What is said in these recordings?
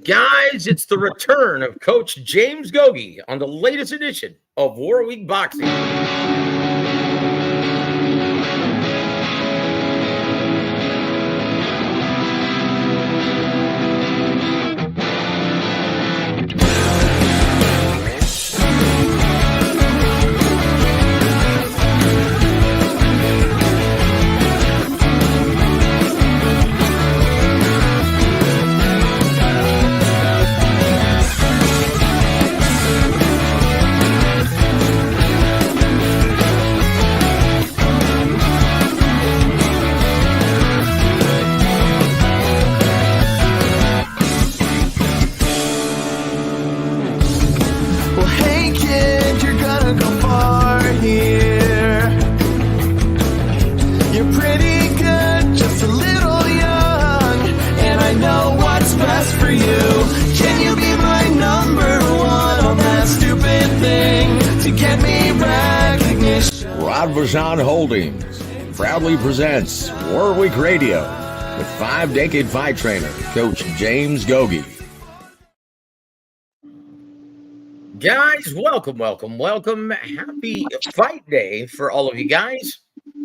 Guys, it's the return of Coach James Gogue on the latest edition of Warwick Boxing. Well, hey kid, you're gonna go far here. You're pretty good, just a little young, and I know what's best for you. Can you be my number one on that stupid thing to get me recognition? Rodvajan Holdings proudly presents Warwick Radio with 5-decade fight trainer, Coach James Gogue. Guys, welcome. Happy fight day for all of you guys.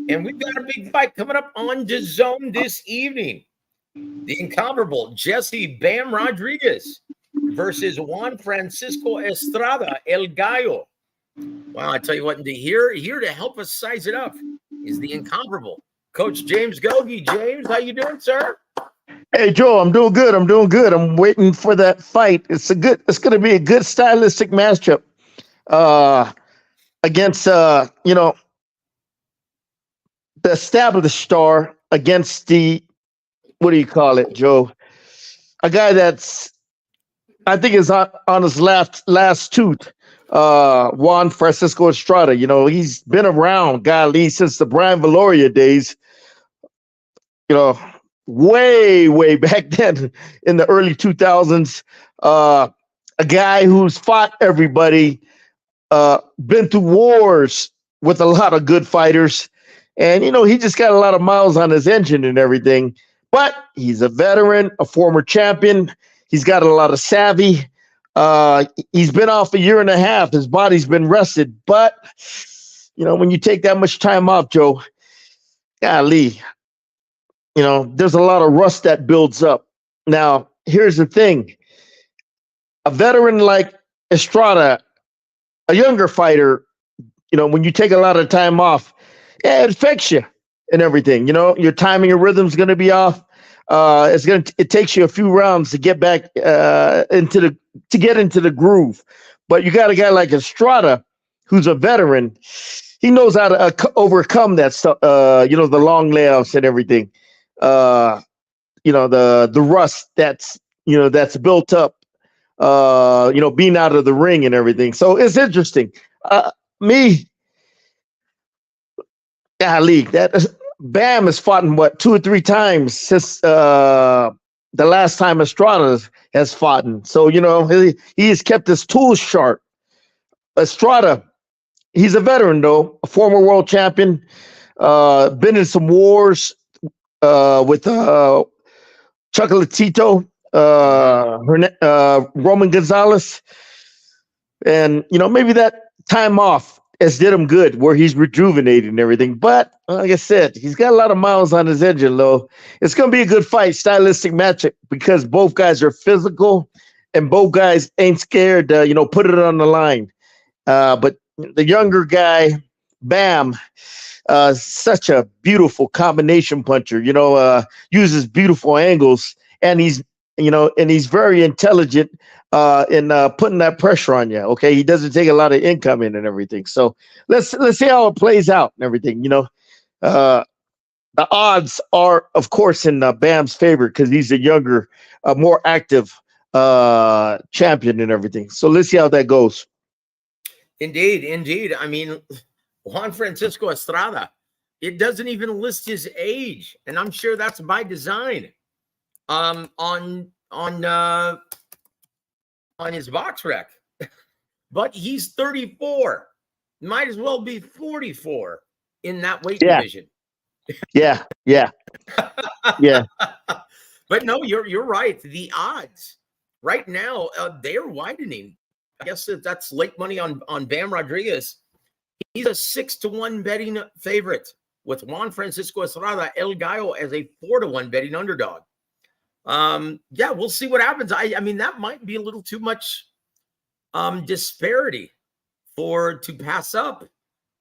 And we've got a big fight coming up on DAZN this evening. The incomparable Jesse Bam Rodriguez versus Juan Francisco Estrada, El Gallo. Well, I tell you what, here to help us size it up is the incomparable Coach James Gogue. James, how you doing, sir? Hey Joe, I'm doing good. I'm waiting for that fight. It's going to be a good stylistic matchup against the established star against the, what do you call it, Joe? A guy that's, I think, is on his last tooth. Juan Francisco Estrada. He's been around, golly, since the Brian Valoria days. Way back then in the early 2000s. A guy who's fought everybody, been through wars with a lot of good fighters. And, he just got a lot of miles on his engine and everything. But he's a veteran, a former champion. He's got a lot of savvy. He's been off a year and a half. His body's been rested. But, when you take that much time off, Joe, golly, there's a lot of rust that builds up. Now, here's the thing. A veteran like Estrada, a younger fighter, when you take a lot of time off, it affects you and everything. Your timing, your rhythm's going to be off. It takes you a few rounds to get back into the groove. But you got a guy like Estrada, who's a veteran. He knows how to overcome that stuff. The long layoffs and everything. The rust that's built up, being out of the ring and everything. So it's interesting. Bam has fought in 2 or 3 times since the last time Estrada has fought. So, he has kept his tools sharp. Estrada, he's a veteran though, a former world champion, been in some wars, with Chocolatito, Roman Gonzalez. And, maybe that time off has did him good where he's rejuvenated and everything. But like I said, he's got a lot of miles on his engine, though. It's going to be a good fight, stylistic matchup, because both guys are physical and both guys ain't scared to, put it on the line. But the younger guy, Bam, such a beautiful combination puncher, uses beautiful angles, and he's very intelligent in putting that pressure on you. Okay. He doesn't take a lot of incoming and everything. So let's see how it plays out and everything. The odds are, of course, in Bam's favor because he's a younger, more active champion and everything. So let's see how that goes. Indeed. I mean, Juan Francisco Estrada, it doesn't even list his age, and I'm sure that's by design. On his box rec, but he's 34. Might as well be 44 in that weight division. Yeah. But no, you're right. The odds right now they're widening. I guess that's late money on Bam Rodriguez. He's a 6-1 betting favorite with Juan Francisco Estrada, El Gallo, as a 4-1 betting underdog. Yeah, we'll see what happens. I mean, that might be a little too much disparity to pass up.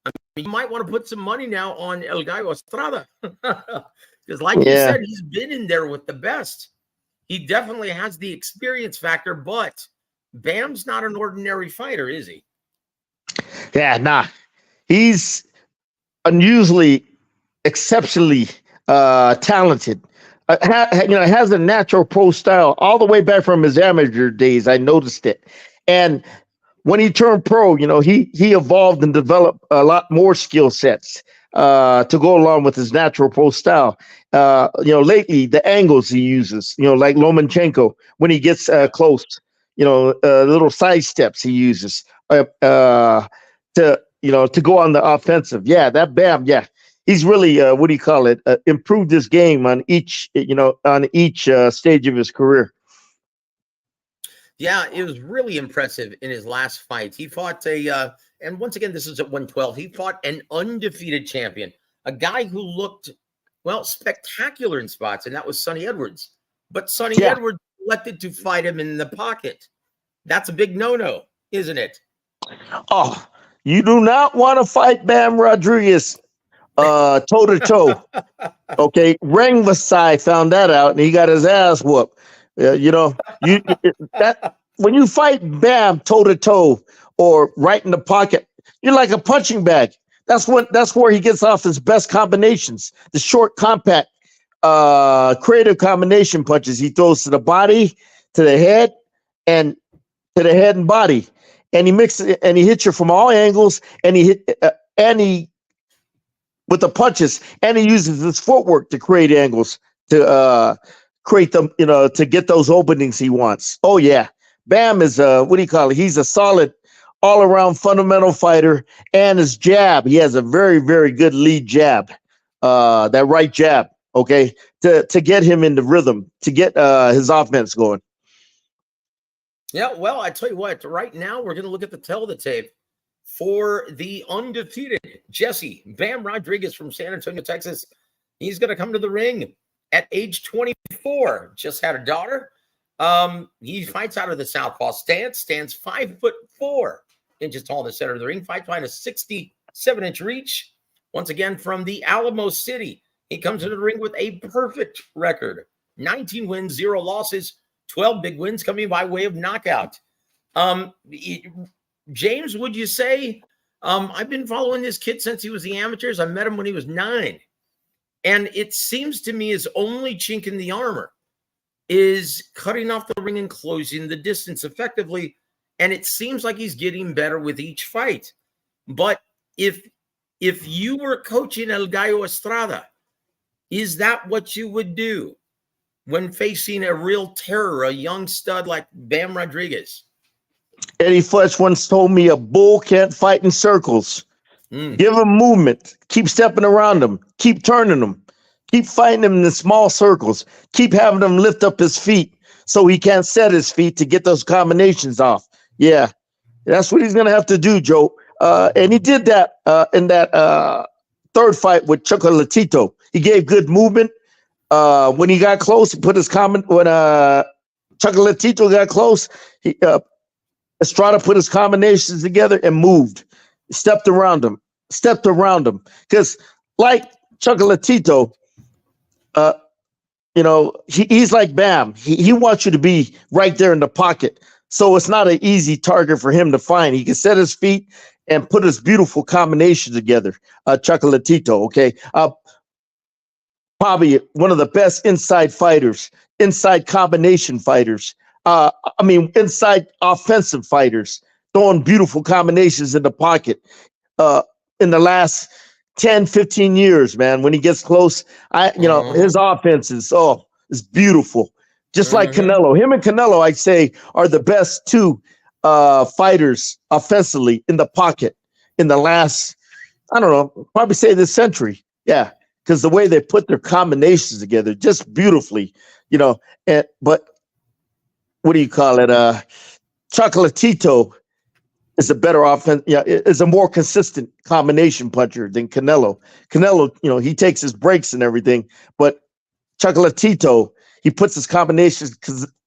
I mean, you might want to put some money now on El Gallo Estrada. Because like you said, he's been in there with the best. He definitely has the experience factor, but Bam's not an ordinary fighter, is he? Yeah, nah. He's unusually, exceptionally talented. Has a natural pro style all the way back from his amateur days. I noticed it. And when he turned pro, he evolved and developed a lot more skill sets to go along with his natural pro style. Lately the angles he uses, like Lomachenko, when he gets close, little side steps he uses to go on the offensive. Yeah, that Bam. Yeah, he's really improved his game on each stage of his career. Yeah, it was really impressive in his last fight. He fought and once again, this is at 112. He fought an undefeated champion, a guy who looked, spectacular in spots, and that was Sonny Edwards. But Sonny Edwards elected to fight him in the pocket. That's a big no-no, isn't it? Oh, you do not want to fight Bam Rodriguez toe-to-toe. Okay, Reng Vasai found that out, and he got his ass whooped. When you fight Bam toe-to-toe or right in the pocket, you're like a punching bag. That's where he gets off his best combinations. The short, compact, creative combination punches he throws to the body, to the head, and to the head and body. And he mixes it, and he hits you from all angles, and he with the punches, and he uses his footwork to create angles to create them, to get those openings he wants. Oh yeah, Bam is he's a solid all-around fundamental fighter, and his jab, he has a very, very good lead jab, that right jab, okay, to get him into rhythm, to get his offense going. Yeah, well, I tell you what, right now we're going to look at the tape for the undefeated Jesse Bam Rodriguez from San Antonio, Texas. He's going to come to the ring at age 24. Just had a daughter. He fights out of the southpaw stance, stands 5'4" inches tall in the center of the ring, fights behind a 67-inch reach. Once again, from the Alamo City, he comes into the ring with a perfect record, 19 wins, 0 losses, 12 big wins coming by way of knockout. James, would you say, I've been following this kid since he was the amateurs. I met him when he was 9. And it seems to me his only chink in the armor is cutting off the ring and closing the distance effectively. And it seems like he's getting better with each fight. But if you were coaching El Gallo Estrada, is that what you would do when facing a real terror, a young stud like Bam Rodriguez? Eddie Fletch once told me a bull can't fight in circles. Give him movement. Keep stepping around him. Keep turning him. Keep fighting him in the small circles. Keep having him lift up his feet so he can't set his feet to get those combinations off. Yeah, that's what he's going to have to do, Joe. And he did that in that third fight with Chocolatito. He gave good movement. When he got close, he put his when Chocolatito got close, Estrada put his combinations together and moved. Stepped around him. Because like Chocolatito, he's like Bam. He wants you to be right there in the pocket. So it's not an easy target for him to find. He can set his feet and put his beautiful combination together. Chocolatito, okay? Probably one of the best inside combination fighters. Inside offensive fighters, throwing beautiful combinations in the pocket in the last 10, 15 years, man. When he gets close, his offense is beautiful. Just like Canelo. Him and Canelo, I'd say, are the best two fighters offensively in the pocket in the last, probably say this century. Yeah, because the way they put their combinations together, just beautifully, but what do you call it? Chocolatito is a better offense. Yeah, is a more consistent combination puncher than Canelo. Canelo, he takes his breaks and everything, but Chocolatito, he puts his combinations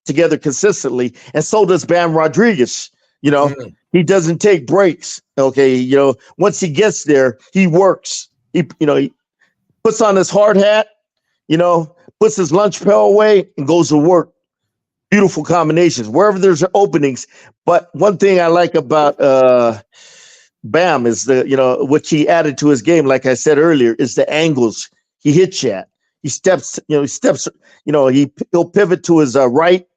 together consistently, and so does Bam Rodriguez. He doesn't take breaks. Okay, once he gets there, he works. He puts on his hard hat, puts his lunch pail away, and goes to work. Beautiful combinations wherever there's openings. But one thing I like about Bam is what he added to his game. Like I said earlier, is the angles he hits you at. He steps. He'll pivot to his right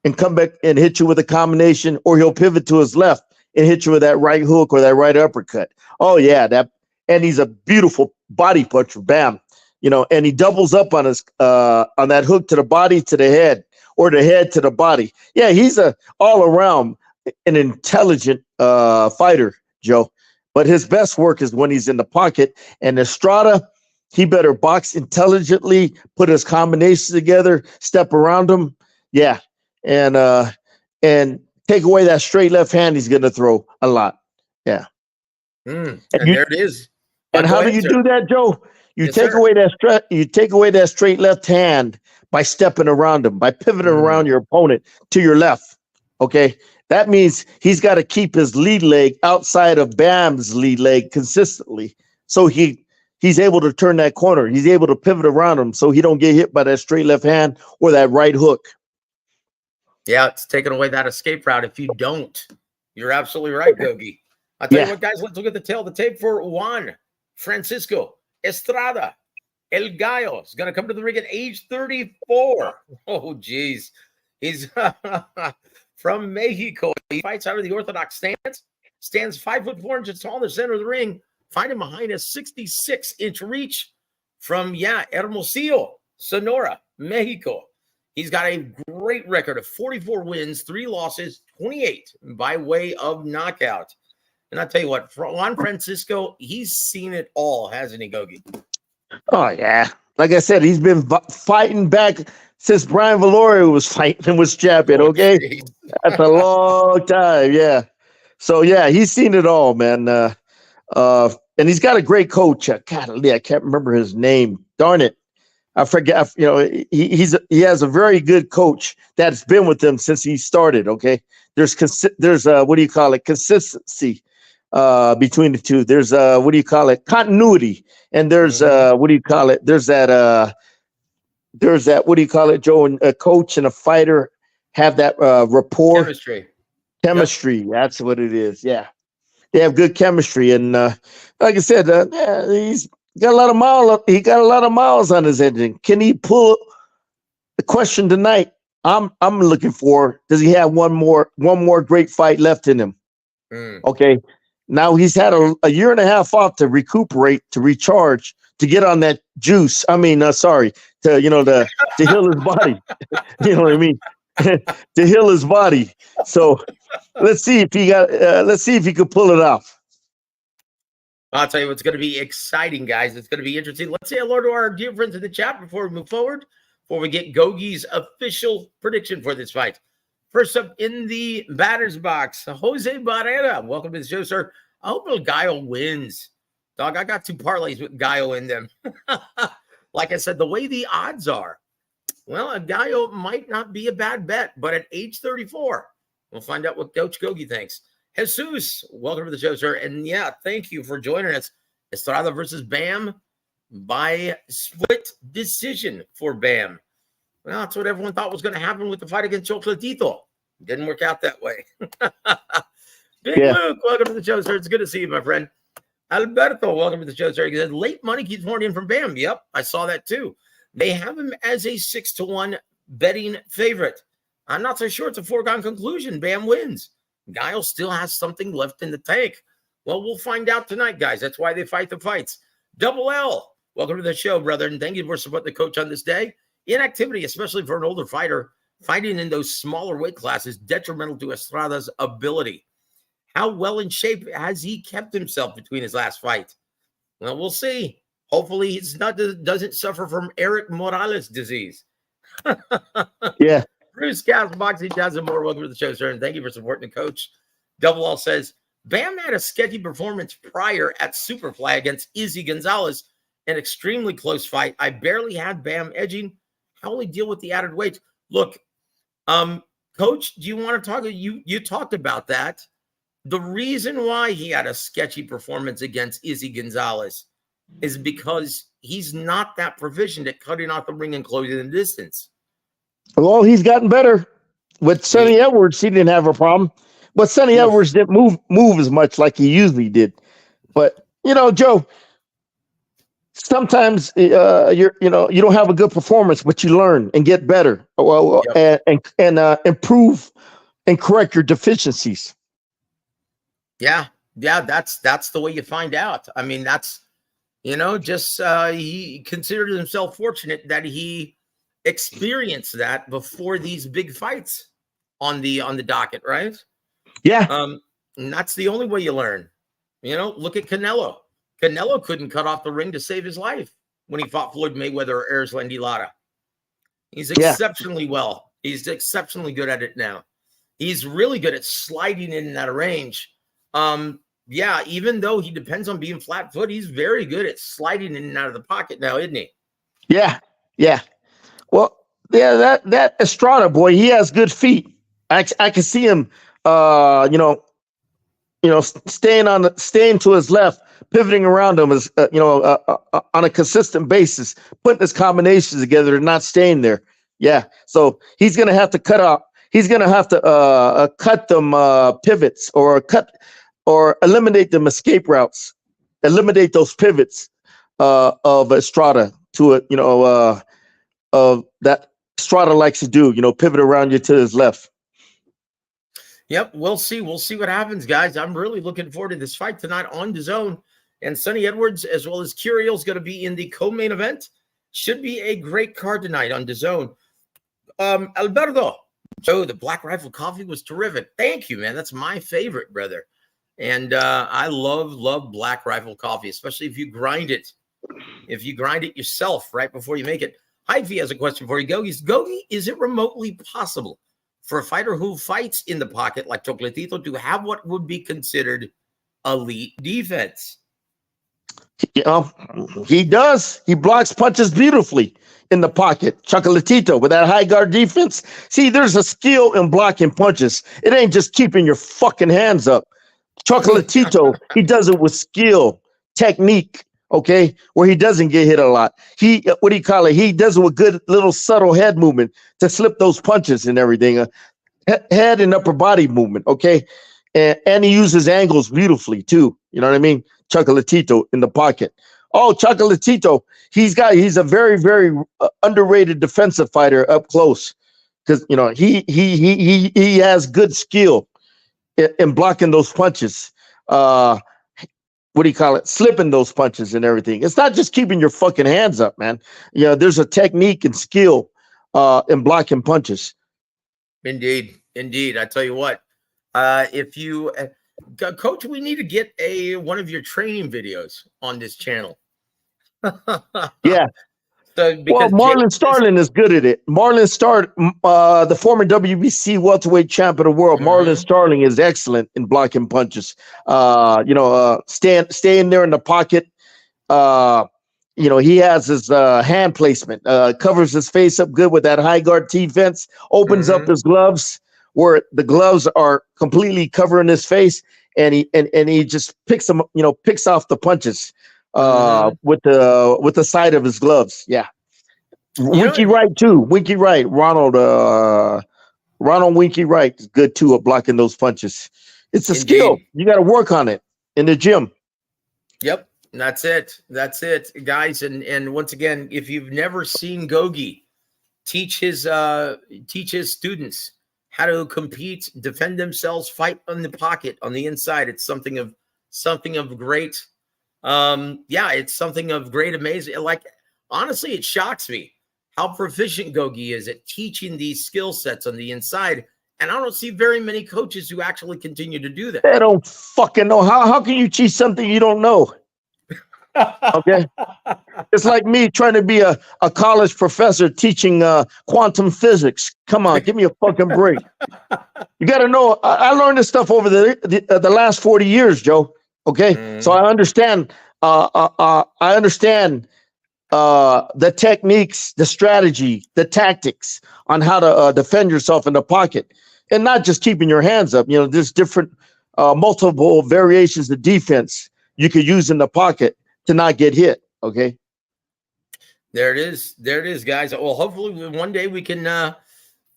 and come back and hit you with a combination, or he'll pivot to his left and hit you with that right hook or that right uppercut. Oh yeah, and he's a beautiful body puncher, Bam. And he doubles up on his on that hook to the body to the head, or the head to the body. Yeah, he's a all around an intelligent fighter, Joe. But his best work is when he's in the pocket. And Estrada, he better box intelligently, put his combinations together, step around him. Yeah. And take away that straight left hand he's going to throw a lot. Yeah. And there it is. And how do you do that, Joe? You Yes, take sir. away that straight left hand by stepping around him, by pivoting around your opponent to your left. Okay. That means he's got to keep his lead leg outside of Bam's lead leg consistently. So he's able to turn that corner. He's able to pivot around him so he don't get hit by that straight left hand or that right hook. Yeah, it's taking away that escape route. If you don't, you're absolutely right, Gogue. I'll tell you what, guys, let's look at the tail of the tape for Juan Francisco Estrada. El Gallo is going to come to the ring at age 34. Oh, geez. He's from Mexico. He fights out of the orthodox stance. Stands 5'4" inches tall in the center of the ring. Find him behind a 66-inch reach from, Hermosillo, Sonora, Mexico. He's got a great record of 44 wins, 3 losses, 28 by way of knockout. And I'll tell you what, Juan Francisco, he's seen it all, hasn't he, Gogue? Oh, yeah. Like I said, he's been fighting back since Brian Valorio was fighting and was champion, okay? That's a long time, yeah. So, yeah, he's seen it all, man. And he's got a great coach. God, I can't remember his name. Darn it. I forget. He has a very good coach that's been with him since he started, okay? There's consistency between the two. There's continuity, and there's there's that Joe, and a coach and a fighter have that rapport, chemistry. Yep. That's what it is. Yeah, they have good chemistry, and like I said, he's got a lot of miles. He got a lot of miles on his engine. Can he pull the question tonight? I'm looking for. Does he have one more great fight left in him? Okay. Now he's had a year and a half off to recuperate, to recharge, to get on that juice. I mean, to heal his body. You know what I mean? To heal his body. So let's see if he could pull it off. I'll tell you what's going to be exciting, guys. It's going to be interesting. Let's say hello to our dear friends in the chat before we move forward, before we get Gogue's official prediction for this fight. First up in the batter's box, Jose Barrera. Welcome to the show, sir. I hope El Gallo wins. Dog, I got 2 parlays with Gallo in them. Like I said, the way the odds are, well, El Gallo might not be a bad bet, but at age 34, we'll find out what Coach Gogue thinks. Jesus, welcome to the show, sir. And yeah, thank you for joining us. Estrada versus Bam by split decision for Bam. Well, that's what everyone thought was going to happen with the fight against Chocolatito. Didn't work out that way. Big Luke, welcome to the show, sir. It's good to see you, my friend. Alberto, welcome to the show, sir. He said, late money keeps pouring in from Bam. Yep, I saw that too. They have him as a 6-1 betting favorite. I'm not so sure it's a foregone conclusion. Bam wins. Gallo still has something left in the tank. Well, we'll find out tonight, guys. That's why they fight the fights. W.A.W, welcome to the show, brother. And thank you for supporting the coach on this day. Inactivity, especially for an older fighter, fighting in those smaller weight classes, detrimental to Estrada's ability. How well in shape has he kept himself between his last fight? Well, we'll see. Hopefully he doesn't suffer from Eric Morales disease. Yeah. Bruce Cast, Boxing Jazz, and more. Welcome to the show, sir. And thank you for supporting the coach. W.A.W says, Bam had a sketchy performance prior at Superfly against Izzy Gonzalez, an extremely close fight. I barely had Bam edging. How will he deal with the added weight? Look, Coach, do you want to talk? You talked about that. The reason why he had a sketchy performance against Izzy Gonzalez is because he's not that proficient at cutting off the ring and closing the distance. Well, he's gotten better. With Sonny Edwards, he didn't have a problem. But Sonny Edwards didn't move as much like he usually did. But, Joe, sometimes you don't have a good performance, but you learn and get better. And improve and correct your deficiencies. Yeah, that's the way you find out. I mean, that's he considered himself fortunate that he experienced that before these big fights on the docket, right? Yeah. And that's the only way you learn. Look at Canelo. Canelo couldn't cut off the ring to save his life when he fought Floyd Mayweather or Erislandy Lara. He's exceptionally well. He's exceptionally good at it now. He's really good at sliding in that range. Even though he depends on being flat foot, he's very good at sliding in and out of the pocket now, isn't he? Yeah. Well, that Estrada boy, he has good feet. I can see him, staying to his left, pivoting around him on a consistent basis, putting his combinations together and not staying there. Yeah. So he's going to have to cut out. He's going to have to cut them pivots or eliminate them escape routes, eliminate those pivots of Estrada that Estrada likes to do, pivot around you to his left. Yep, we'll see. We'll see what happens, guys. I'm really looking forward to this fight tonight on DAZN. And Sonny Edwards, as well as Curiel, is going to be in the co-main event. Should be a great card tonight on DAZN. Alberto, Joe, the Black Rifle Coffee was terrific. Thank you, man. That's my favorite, brother. And I love Black Rifle Coffee, especially if you grind it. If you grind it yourself right before you make it. Hyphy has a question for you, Gogue. Gogue, is it remotely possible for a fighter who fights in the pocket like Chocolatito to have what would be considered elite defense? He does. He blocks punches beautifully in the pocket. Chocolatito with that high guard defense. See, there's a skill in blocking punches. It ain't just keeping your fucking hands up. Chocolatito, he does it with skill, technique, okay, where he doesn't get hit a lot. He does it with good little subtle head movement to slip those punches and everything. Head and upper body movement, okay? And he uses angles beautifully too. You know what I mean? Chocolatito in the pocket. Oh, Chocolatito, he's a very, very underrated defensive fighter up close because he has good skill in blocking those punches. Slipping those punches and everything. It's not just keeping your fucking hands up, man. There's a technique and skill in blocking punches. Indeed. I tell you what, if you, Coach, we need to get one of your training videos on this channel. Yeah. Marlon Starling is good at it. Marlon the former WBC welterweight champion of the world. Marlon Starling is excellent in blocking punches. Staying there in the pocket. He has his hand placement. Covers his face up good with that high guard defense. Opens up his gloves where the gloves are completely covering his face, and he just picks off the punches. With the side of his gloves. Yeah. Winky Wright too. Winky Wright. Ronald Winky Wright is good too at blocking those punches. It's a skill. You got to work on it in the gym. Yep. That's it, guys. And once again, if you've never seen Gogue teach his students how to compete, defend themselves, fight on the pocket, on the inside, it's something of great. It's something of great amazing. Like, honestly, it shocks me how proficient Gogue is at teaching these skill sets on the inside. And I don't see very many coaches who actually continue to do that. They don't fucking know. How can you teach something you don't know? Okay. It's like me trying to be a college professor teaching quantum physics. Come on, give me a fucking break. You got to know, I learned this stuff over the last 40 years, Joe. Okay. So I understand. I understand the techniques, the strategy, the tactics on how to defend yourself in the pocket, and not just keeping your hands up. You know, there's different, multiple variations of defense you could use in the pocket to not get hit. Okay. There it is. There it is, guys. Well, hopefully one day we can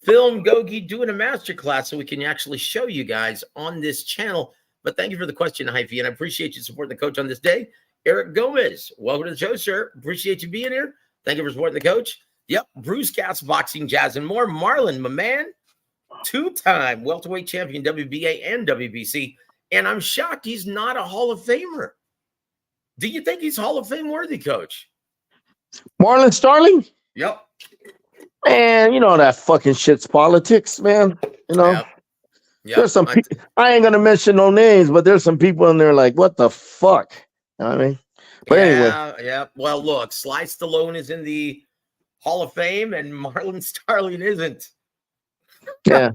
film Gogue doing a master class so we can actually show you guys on this channel. But thank you for the question, Hyphy, and I appreciate you supporting the coach on this day. Eric Gomez, welcome to the show, sir. Appreciate you being here. Thank you for supporting the coach. Yep, Bruce Katz, Boxing, Jazz, and more. Marlon, my man, two-time welterweight champion, WBA and WBC. And I'm shocked he's not a Hall of Famer. Do you think he's Hall of Fame worthy, Coach? Marlon Starling? Yep. Man, you know that fucking shit's politics, man. You know, Yep. there's some people, I ain't gonna mention no names, but there's some people in there like, what the fuck? You know what I mean? But anyway. Yeah. Well, look, Sly Stallone is in the Hall of Fame and Marlon Starling isn't. Yeah.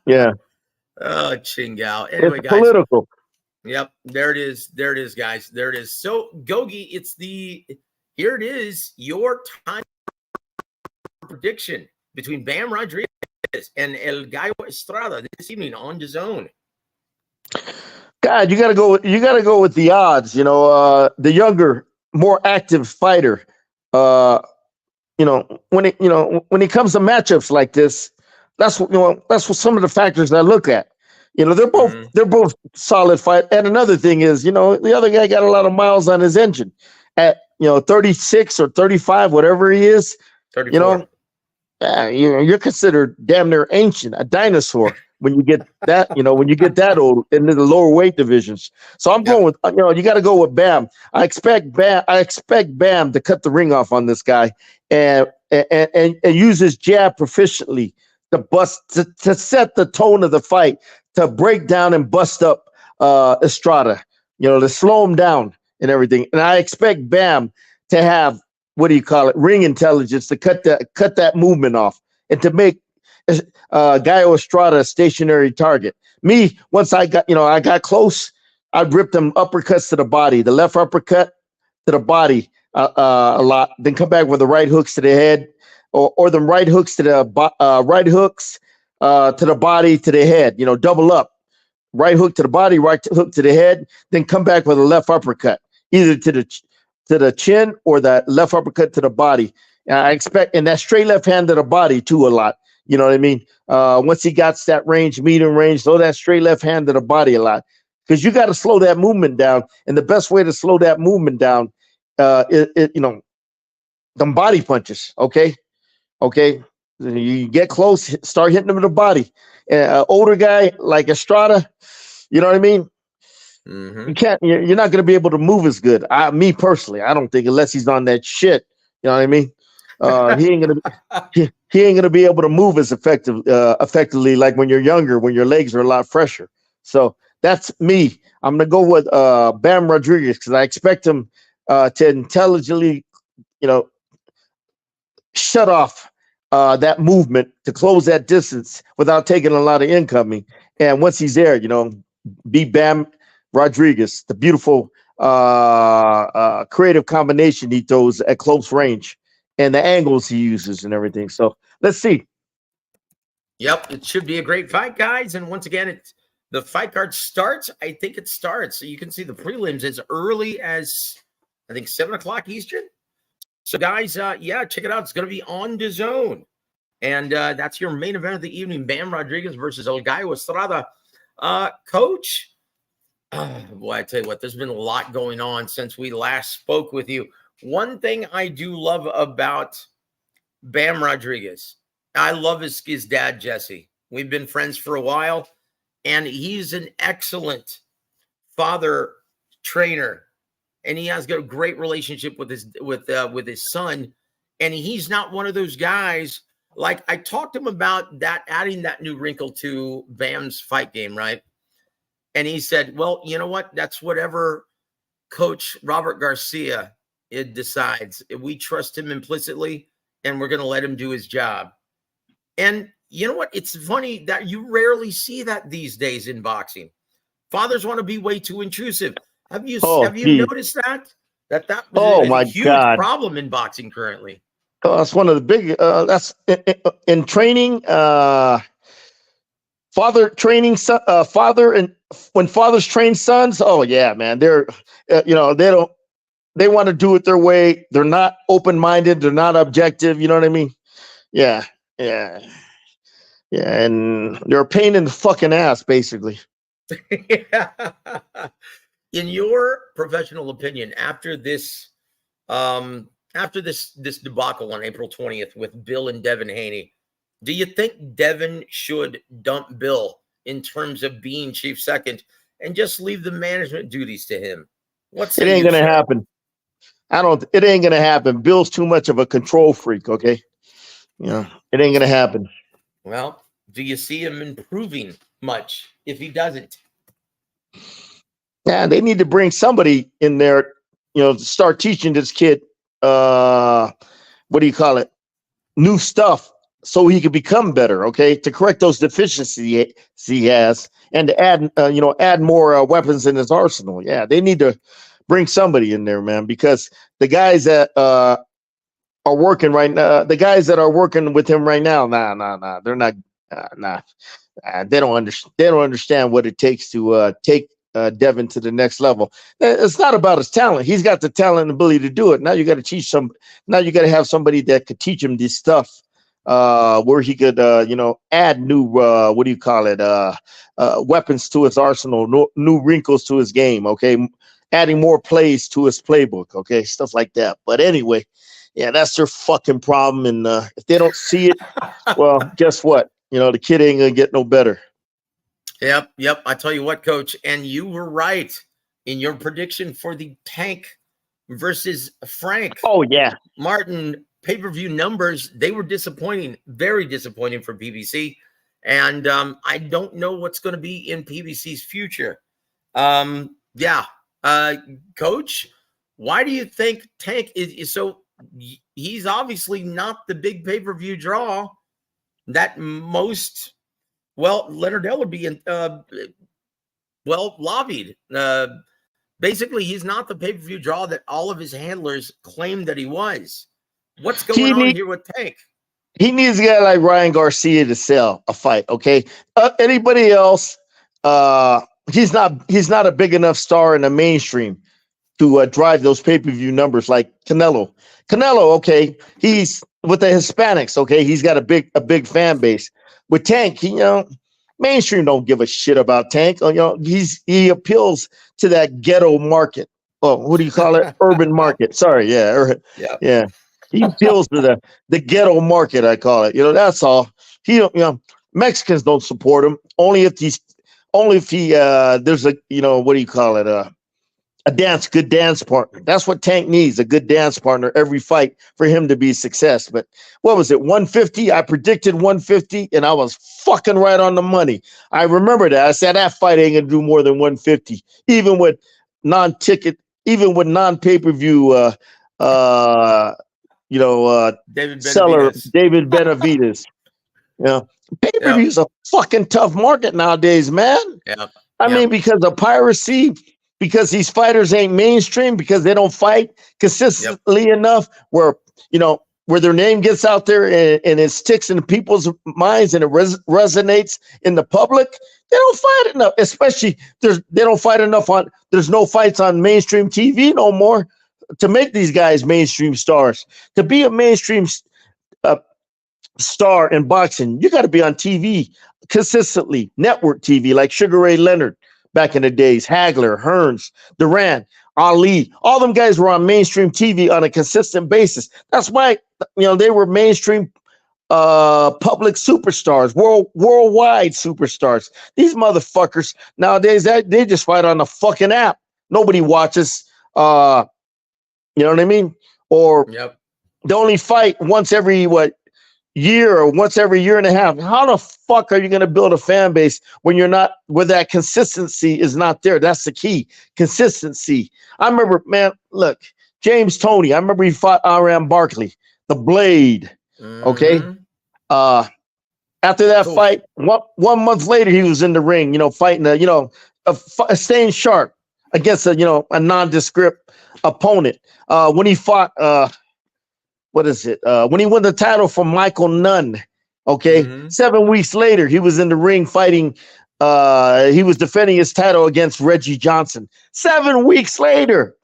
Yeah. Oh, Chingao. Anyway, it's guys. political. Yep. There it is. There it is, guys. There it is. So, Gogue, here it is, your time prediction between Bam Rodriguez and El Gallo Estrada this evening on DAZN. God, you gotta go with the odds. You know, the younger, more active fighter. When it comes to matchups like this, that's what some of the factors I look at. You know, they're both solid fight. And another thing is, you know, the other guy got a lot of miles on his engine at 36 or 35, whatever he is. 34. You know, you're considered damn near ancient, a dinosaur when you get that, when you get that old into the lower weight divisions. So I'm going with, you got to go with Bam. I expect Bam to cut the ring off on this guy and use his jab proficiently to set the tone of the fight, to break down and bust up Estrada, to slow him down and everything. And I expect Bam to have, ring intelligence to cut that movement off and to make Gallo Estrada a stationary target. Me, once I got close, I'd rip them uppercuts to the body, the left uppercut to the body a lot, then come back with the right hooks to the head, or them right hooks to the to the body, to the head, double up. Right hook to the body, right hook to the head, then come back with a left uppercut, either to the chin or that left uppercut to the body. And I expect, and that straight left hand to the body too a lot. You know what I mean? Once he got that range, medium range, throw that straight left hand to the body a lot. Because you got to slow that movement down. And the best way to slow that movement down, them body punches, okay? Okay? You get close, start hitting them in the body. Older guy like Estrada, you know what I mean? Mm-hmm. You're not going to be able to move as good. Me personally, I don't think, unless he's on that shit. You know what I mean? He ain't gonna be able to move as effectively like when you're younger, when your legs are a lot fresher. So that's me. I'm gonna go with Bam Rodriguez because I expect him to intelligently, shut off that movement to close that distance without taking a lot of incoming. And once he's there, beat Bam Rodriguez, the beautiful creative combination he throws at close range and the angles he uses and everything. So let's see. Yep, it should be a great fight, guys. And once again, the fight card starts. I think it starts. So you can see the prelims as early as, I think, 7 o'clock Eastern. So, guys, check it out. It's going to be on DAZN. And that's your main event of the evening, Bam Rodriguez versus El Gallo Estrada. Coach, boy, I tell you what, there's been a lot going on since we last spoke with you. One thing I do love about Bam Rodriguez, I love his dad, Jesse. We've been friends for a while, and he's an excellent father trainer, and he has got a great relationship with his son. And he's not one of those guys, like I talked to him about that, adding that new wrinkle to Bam's fight game, right? And he said, well, you know what? That's whatever Coach Robert Garcia decides we trust him implicitly and we're going to let him do his job. And you know what? It's funny that you rarely see that these days in boxing. Fathers want to be way too intrusive. Have you geez. noticed that? That was Oh, my a huge God. problem in boxing currently. That's one of the big. That's in training. Father training son, father, and when fathers train sons. Oh yeah, man. They're they want to do it their way. They're not open minded. They're not objective. You know what I mean? Yeah, yeah, yeah. And they're a pain in the fucking ass, basically. In your professional opinion, after this debacle on April 20th with Bill and Devin Haney, do you think Devin should dump Bill in terms of being chief second and just leave the management duties to him? It ain't gonna happen. It ain't gonna happen. Bill's too much of a control freak. Okay, it ain't gonna happen. Well, do you see him improving much if he doesn't? Yeah, they need to bring somebody in there, to start teaching this kid, what do you call it? New stuff, so he can become better. Okay, to correct those deficiencies he has, and to add more weapons in his arsenal. Yeah, they need to bring somebody in there, man, because the guys that are working right now, the guys that are working with him right now, nah, they're not, they don't understand what it takes to take Devin to the next level. It's not about his talent. He's got the talent and ability to do it. Now you got to teach some. Now you got to have somebody that could teach him this stuff, where he could, add new, weapons to his arsenal, new wrinkles to his game. Okay, adding more plays to his playbook. Okay, stuff like that. But anyway, yeah, that's their fucking problem. And if they don't see it, well, guess what? The kid ain't gonna get no better. Yep. I tell you what, Coach, and you were right in your prediction for the Tank versus Frank. Oh, yeah. Martin pay-per-view numbers, they were disappointing, very disappointing for PBC. And I don't know what's going to be in PBC's future. Coach, why do you think Tank is so? He's obviously not the big pay-per-view draw that most. Well, Leonard L would be lobbied. Basically, he's not the pay-per-view draw that all of his handlers claimed that he was. What's going on here with Tank? He needs a guy like Ryan Garcia to sell a fight. Okay, anybody else? He's not a big enough star in the mainstream to drive those pay-per-view numbers like Canelo. Okay, he's with the Hispanics. Okay, he's got a big fan base. With Tank, mainstream don't give a shit about Tank. He appeals to that ghetto market. Oh, what do you call it? Urban market. Sorry, yeah. He appeals to the ghetto market, I call it. That's all. Mexicans don't support him. Only if he there's a what do you call it? A good dance partner. That's what Tank needs, a good dance partner every fight for him to be a success. But what was it, 150? I predicted 150, and I was fucking right on the money. I remember that. I said that fight ain't going to do more than 150, even with non-pay-per-view, seller David Benavidez. Pay-per-view is a fucking tough market nowadays, man. Yeah. I mean, because of piracy, because these fighters ain't mainstream, because they don't fight consistently enough where their name gets out there and it sticks in people's minds and it resonates in the public. They don't fight enough, especially they don't fight enough there's no fights on mainstream TV no more to make these guys mainstream stars. To be a mainstream star in boxing, you got to be on TV consistently, network TV, like Sugar Ray Leonard back in the days, Hagler, Hearns, Duran, Ali, all them guys were on mainstream TV on a consistent basis. That's why they were mainstream public superstars, worldwide superstars. These motherfuckers nowadays, they just fight on the fucking app. Nobody watches. You know what I mean? Or they only fight once every year or once every year and a half. How the fuck are you going to build a fan base when you're not, where that consistency is not there? That's the key. Consistency. I remember, man, look, James Toney. I remember he fought Aram Barkley, the Blade. Okay. Mhm. After that Cool. fight, 1 month later, he was in the ring, fighting staying sharp against a nondescript opponent. When he fought, what is it? When he won the title from Michael Nunn, okay, Mhm. 7 weeks later, he was in the ring fighting. He was defending his title against Reggie Johnson. 7 weeks later,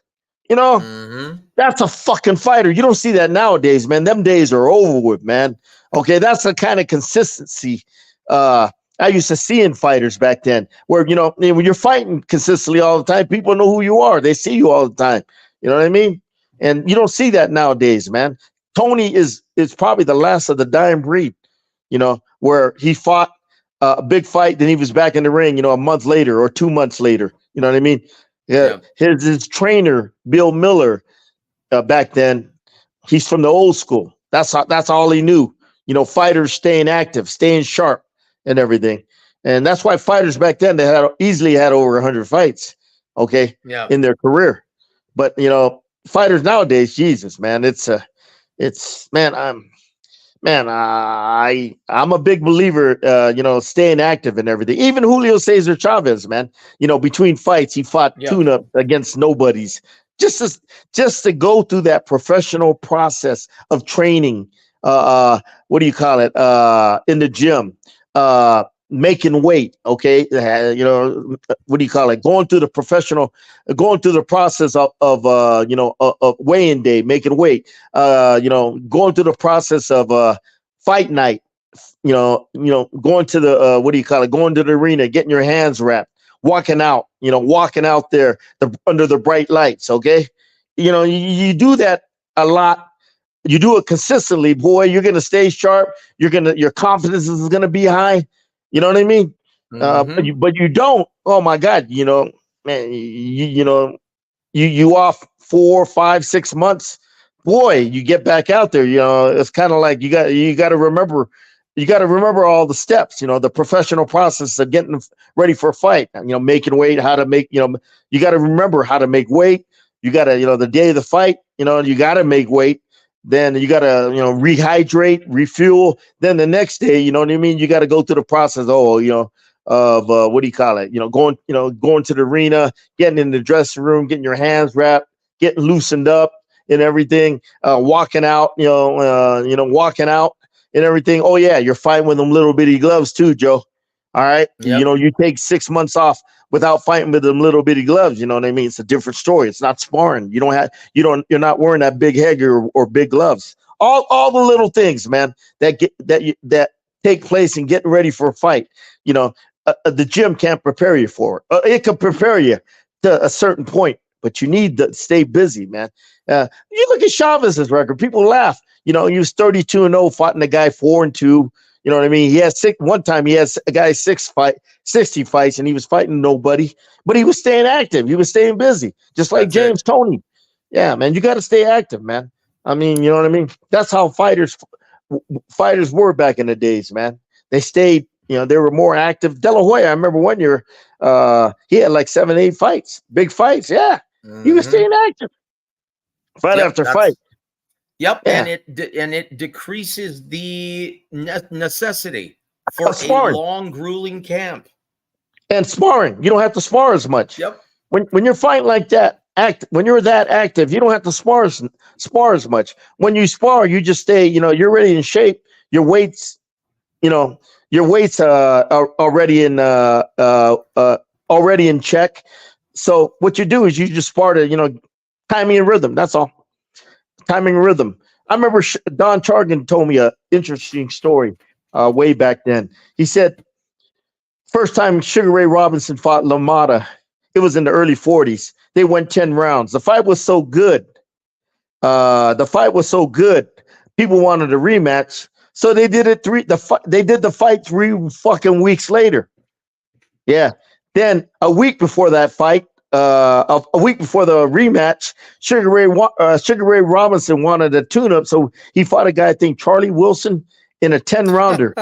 you know, Mhm. that's a fucking fighter. You don't see that nowadays, man. Them days are over with, man. Okay, that's the kind of consistency I used to see in fighters back then, where when you're fighting consistently all the time, people know who you are. They see you all the time. You know what I mean? And you don't see that nowadays, man. Tony is probably the last of the dying breed. Where he fought a big fight, then he was back in the ring. A month later or 2 months later. You know what I mean? Yeah. Yep. His trainer, Bill Miller, back then, he's from the old school. That's all he knew. Fighters staying active, staying sharp, and everything. And that's why fighters back then, they easily had over 100 fights, okay, Yeah. in their career. But fighters nowadays, Jesus, man, I'm a big believer, staying active and everything. Even Julio Cesar Chavez, man, between fights, he fought Yeah. tune-up against nobodies. Just to go through that professional process of training, what do you call it? In the gym, making weight. Okay, what do you call it? Going through the process of weighing day, making weight. Going through the process of fight night. Going to the what do you call it? Going to the arena, getting your hands wrapped, walking out. Walking out there under the bright lights. Okay, you do that a lot. You do it consistently, boy. You're gonna stay sharp. Your confidence is gonna be high. You know what I mean? Mhm. But you don't. Oh my God! Man, you off 4, 5, 6 months. Boy, you get back out there. It's kind of like you got to remember. You got to remember all the steps. The professional process of getting ready for a fight. Making weight, how to make. You got to remember how to make weight. You got to, the day of the fight. You got to make weight. Then you got to, rehydrate, refuel. Then the next day, you know what I mean? You got to go through the process. Of what do you call it? Going to the arena, getting in the dressing room, getting your hands wrapped, getting loosened up and everything, walking out, walking out and everything. Oh yeah, you're fighting with them little bitty gloves too, Joe. All right. Yep. You take 6 months off without fighting with them little bitty gloves. You know what I mean? It's a different story. It's not sparring. You're not wearing that big headgear or big gloves. All the little things, man, that take place in getting ready for a fight. The gym can't prepare you for it. It can prepare you to a certain point, but you need to stay busy, man. You look at Chavez's record. People laugh. He was 32-0, fighting a guy 4-2. You know what I mean? He had one time he had a guy 60 fights, and he was fighting nobody, but he was staying active. He was staying busy, just like That's it. James Toney. Yeah, man, you got to stay active, man. I mean, you know what I mean? That's how fighters were back in the days, man. They stayed, they were more active. De La Hoya, I remember one year, he had like 7, 8 fights, big fights. Yeah, he was Mhm. staying active, fight Yep. after fight. Yep. Yeah, And it decreases the necessity for a sparring long, grueling camp. and sparring. You don't have to spar as much. Yep. When you're fighting like that, when you're that active, you don't have to spar as much. When you spar, you just stay. You're already in shape. Your weights, are already in check. So what you do is you just spar to timing and rhythm. That's all. Timing and rhythm. I remember Don Chargan told me a interesting story way back then. He said first time Sugar Ray Robinson fought LaMotta, it was in the early 40s. They went 10 rounds. The fight was so good. People wanted a rematch. So they did it they did the fight 3 fucking weeks later. Yeah. Then a week before that fight, a week before the rematch, Sugar Ray Robinson wanted a tune-up, so he fought a guy, I think Charlie Wilson, in a 10-rounder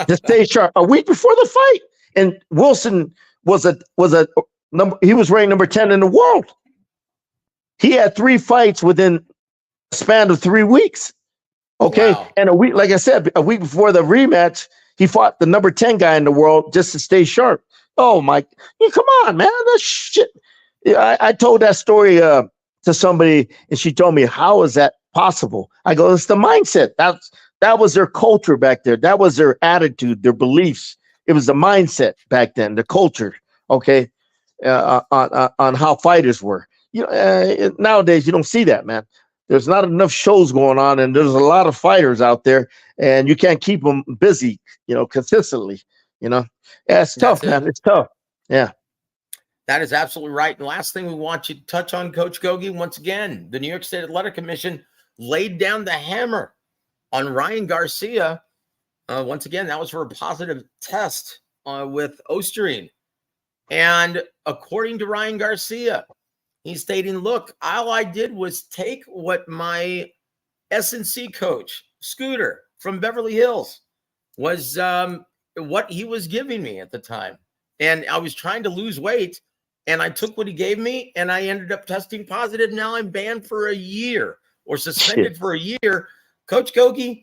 to stay sharp a week before the fight. And Wilson was a number. He was ranked number 10 in the world. He had 3 fights within a span of 3 weeks. Okay, Wow. and a week, like I said, a week before the rematch, he fought the number 10 guy in the world just to stay sharp. Oh my! Come on, man, that shit. I told that story to somebody, and she told me, "How is that possible?" I go, "It's the mindset. That was their culture back there. That was their attitude, their beliefs. It was the mindset back then, the culture. Okay, on how fighters were. Nowadays you don't see that, man. There's not enough shows going on, and there's a lot of fighters out there, and you can't keep them busy, consistently. Yeah, it's tough, man. It's tough. Yeah. That is absolutely right. And last thing we want you to touch on, Coach Gogue, once again, the New York State Athletic Commission laid down the hammer on Ryan Garcia. Once again, that was for a positive test with Osterine. And according to Ryan Garcia, he's stating, look, all I did was take what my S&C coach, Scooter from Beverly Hills, was what he was giving me at the time. And I was trying to lose weight, and I took what he gave me, and I ended up testing positive. Now I'm banned for a year or suspended for a year. Coach Gogue,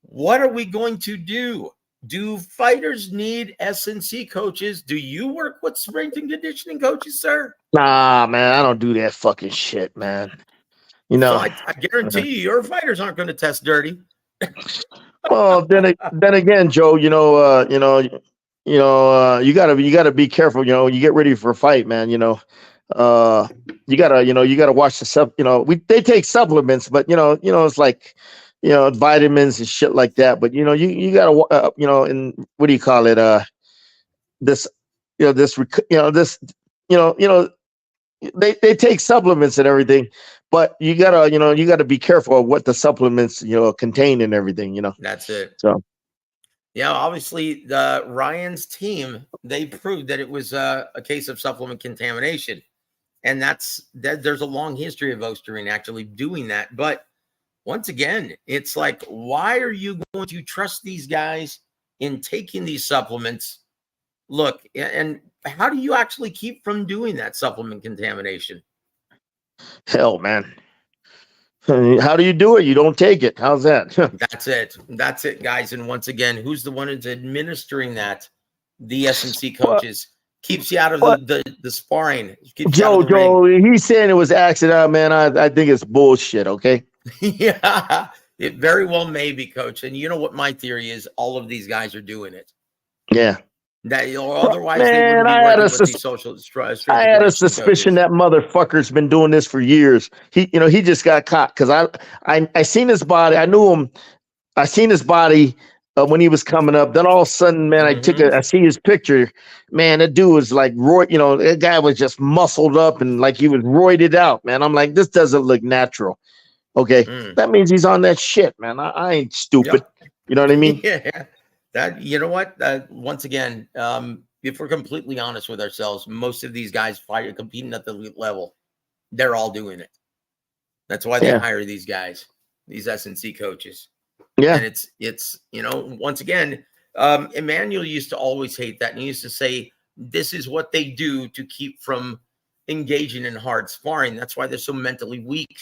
what are we going to do? Do fighters need S&C coaches? Do you work with strength and conditioning coaches, sir? Nah, man, I don't do that fucking shit, man. So I guarantee you, your fighters aren't going to test dirty. Well, then again, Joe, you gotta be careful. You get ready for a fight, man. You gotta watch the stuff. They take supplements, but it's like, vitamins and shit like that. But you gotta, and what do you call it? They take supplements and everything, but you gotta be careful of what the supplements contain and everything. That's it. So yeah, obviously the Ryan's team, they proved that it was a case of supplement contamination, and there's a long history of Osterine actually doing that. But once again, it's like, why are you going to trust these guys in taking these supplements? Look, and how do you actually keep from doing that supplement contamination? Hell, man. How do you do it? You don't take it. How's that? That's it, guys. And once again, who's the one who's administering that? The S&C coaches. Keeps you out of the sparring. Joe, he's saying it was accident, man. I think it's bullshit, okay? Yeah, it very well may be, Coach. And you know what my theory is? All of these guys are doing it. Yeah. Otherwise, man, they wouldn't be working with these social I had a suspicion that motherfucker's been doing this for years. He just got caught because I seen his body. I knew him. I seen his body when he was coming up. Then all of a sudden, man, I see his picture. Man, that dude was like that guy was just muscled up and like he was roided out, man. I'm like, this doesn't look natural. Okay, that means he's on that shit, man. I ain't stupid. Yep. You know what I mean? Yeah. That, you know what? Once again, if we're completely honest with ourselves, most of these guys competing at the elite level, they're all doing it. That's why they hire these guys, these S&C coaches. Yeah, and it's once again, Emmanuel used to always hate that, and he used to say this is what they do to keep from engaging in hard sparring. That's why they're so mentally weak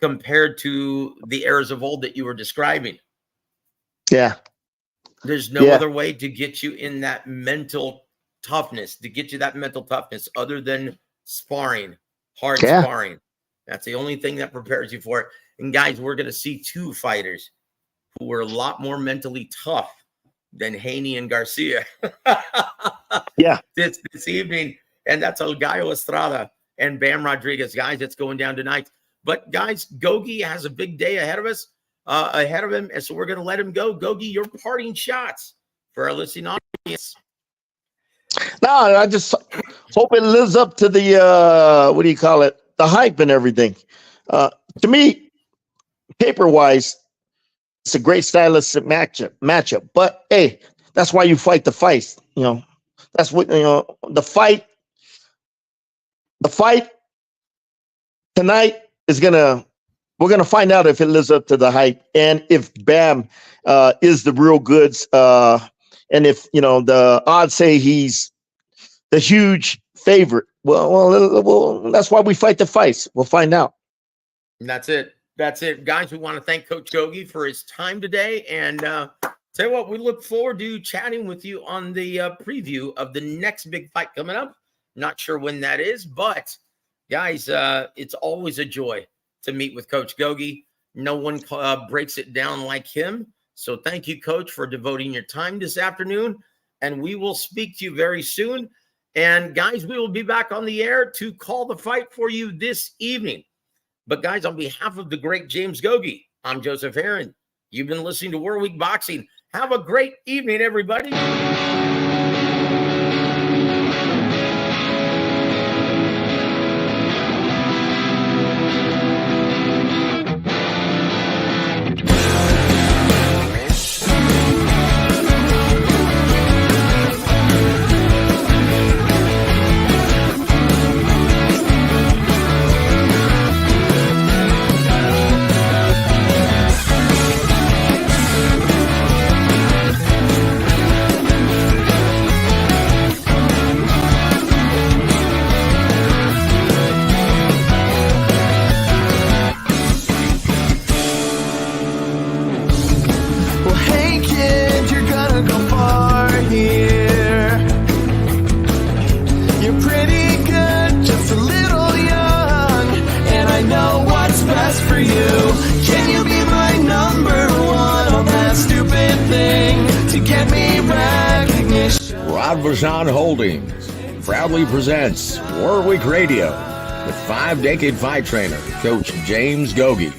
compared to the eras of old that you were describing. Yeah. There's no other way to get you in that mental toughness, other than sparring, hard sparring. That's the only thing that prepares you for it. And guys, we're going to see 2 fighters who were a lot more mentally tough than Haney and Garcia. This evening. And that's Gallo Estrada and Bam Rodriguez. Guys, it's going down tonight. But guys, Gogue has a big day ahead of us. Ahead of him, and so we're going to let him go. Gogue, your parting shots for our listening audience. No, I just hope it lives up to the what do you call it? The hype and everything. To me, paper-wise, it's a great stylistic matchup. But hey, that's why you fight the fight. That's what the fight. The fight tonight is gonna. We're going to find out if it lives up to the hype and if Bam is the real goods. And if the odds say he's the huge favorite, well, that's why we fight the fights. We'll find out. And that's it. That's it, guys. We want to thank Coach Gogue for his time today. And tell you what, we look forward to chatting with you on the preview of the next big fight coming up. Not sure when that is, but guys, it's always a joy to meet with Coach Gogue. No one breaks it down like him. So thank you, Coach, for devoting your time this afternoon. And we will speak to you very soon. And guys, we will be back on the air to call the fight for you this evening. But guys, on behalf of the great James Gogue, I'm Joseph Herron. You've been listening to World Week Boxing. Have a great evening, everybody. Well, hey kid, you're gonna go far here. You're pretty good, just a little young, and I know what's best for you. Can you be my number one on that stupid thing to get me recognition? W.A.W Holdings proudly presents War Week Radio with 5-decade fight trainer, Coach James Gogue.